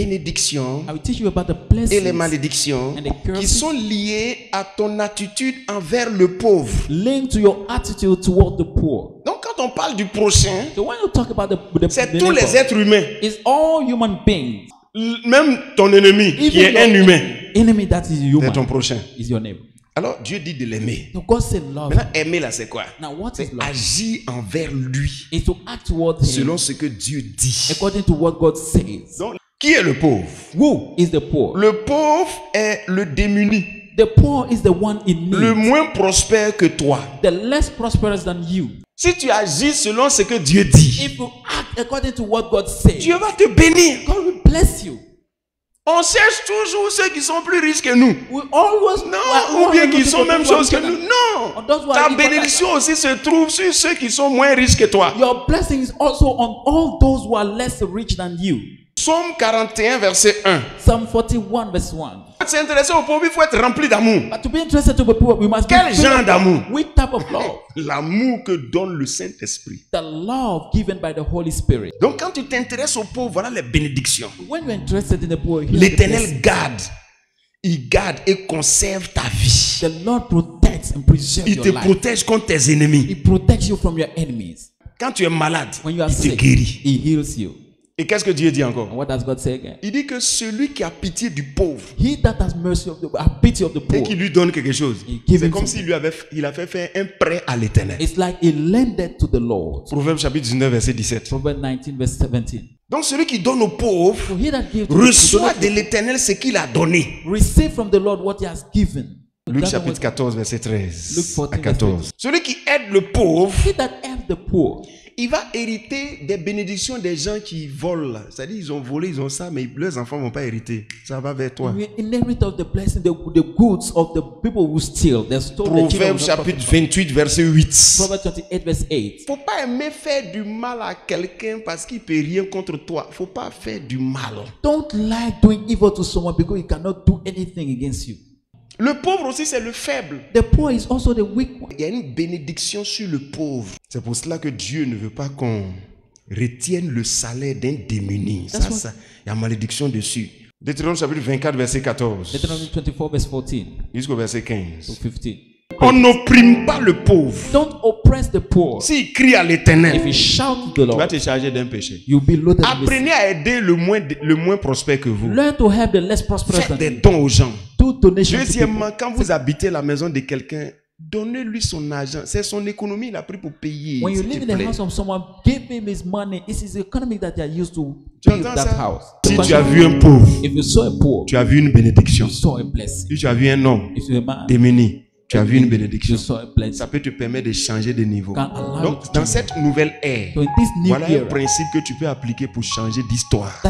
bénédictions I will teach you about the et les blessings malédictions and the qui curses sont liées à ton attitude envers le pauvre. linked to your attitude toward the poor. Donc quand on parle du prochain, So when you talk about c'est the tous les neighbor, êtres humains, it's all human beings. même ton ennemi qui est un humain, enemy that is c'est human ton prochain. is your neighbor. Alors Dieu dit de l'aimer. So God said love. Maintenant, aimer là, c'est quoi? Now what is C'est love? agir envers lui Is to act toward him selon ce que Dieu dit. according to what God says. Donc, qui est le pauvre? Who is the poor? Le pauvre est le démuni, The poor is the one in le need, moins prospère que toi. the less prosperous than you. Si tu agis selon ce que Dieu dit, If you act according to what God says, Dieu va te bénir. God will bless you. On cherche toujours ceux qui sont plus riches que nous. We always Non, ou bien qui sont même choses que nous. Non. Those who are Ta equal bénédiction aussi se trouve sur ceux qui sont moins riches que toi. Your blessing is also on all those who are less rich than you. Psaume 41, verset 1. Psalm 41 verse 1. Pour s'intéresser au pauvre, il faut être rempli d'amour. But to be interested to the poor, we must Quel be filled genre with d'amour? Which type of love? L'amour que donne le Saint-Esprit. The love given by the Holy Spirit. Donc quand tu t'intéresses aux pauvres, voilà les bénédictions. When you're interested in the poor, here's the L'Éternel garde. Il garde et conserve ta vie. the Lord protects and preserves Il your te life. protège contre tes ennemis. He protects you from your enemies. Quand tu es malade, When you are il te sick, guérit. He heals you. Et qu'est-ce que Dieu dit encore? And what does God say again? Il dit que celui qui a pitié du pauvre He that has mercy of the pity of the et poor. qui lui donne quelque chose, He gives c'est him comme something. s'il avait fait un prêt à l'Éternel. It's like he lended to the Lord. Proverbe chapitre 19, verset 17. Proverbs 19 verse 17. Donc celui qui donne aux pauvres So he that gives to reçoit the de l'Éternel ce qu'il a donné. receive from the Lord what he has given. Luc That's chapitre what- 14, verset 13 Luke 14, à 14. Celui qui aide le pauvre, He that helps the poor, il va hériter des bénédictions des gens qui volent. C'est-à-dire ils ont volé, ils ont ça, mais leurs enfants ne vont pas hériter. Ça va vers toi. we inherit of the blessing, the goods of the people who steal. They stole the children Proverbe will not chapitre profit from. 28, verset 8. Proverbs 28 verse 8. Faut pas aimer faire du mal à quelqu'un parce qu'il peut rien contre toi. Faut pas faire du mal. Don't like doing evil to someone because he cannot do anything against you. Le pauvre aussi, c'est le faible. The poor is also the weak one. Il y a une bénédiction sur le pauvre. C'est pour cela que Dieu ne veut pas qu'on retienne le salaire d'un démuni. Ça, That's what- ça, il y a malédiction dessus. Deutéronome chapitre 24, verset 14 Deuteronomy 24 verse 14 jusqu'au verset to 15. 15. On n'opprime pas le pauvre. Don't oppress the poor. S'il crie à If l'Éternel, you shout to the tu vas Lord, te charger d'un péché. you'll be loaded with Apprenez à aider le moins prospère que vous. Learn to help the less prosperous Faites than des you. dons aux gens. Do donations to people. Deuxièmement, quand vous habitez la maison de quelqu'un, donnez-lui son argent. C'est son économie, il a pris pour payer. When you s'il live te in the plaît. house of someone, give him his money. It is the economy that they are used to Tu build entends that ça? house. Si But tu as vu un pauvre, if you saw a poor, tu as vu une bénédiction. you saw a blessing. Si tu as vu un homme If you're a man, démuni, tu as vu une you bénédiction. saw a blessing. Ça peut te permettre de changer de niveau. Can allow you Donc, to dans change. cette nouvelle ère, So in this new voilà un era, principe que tu peux appliquer pour changer d'histoire. that's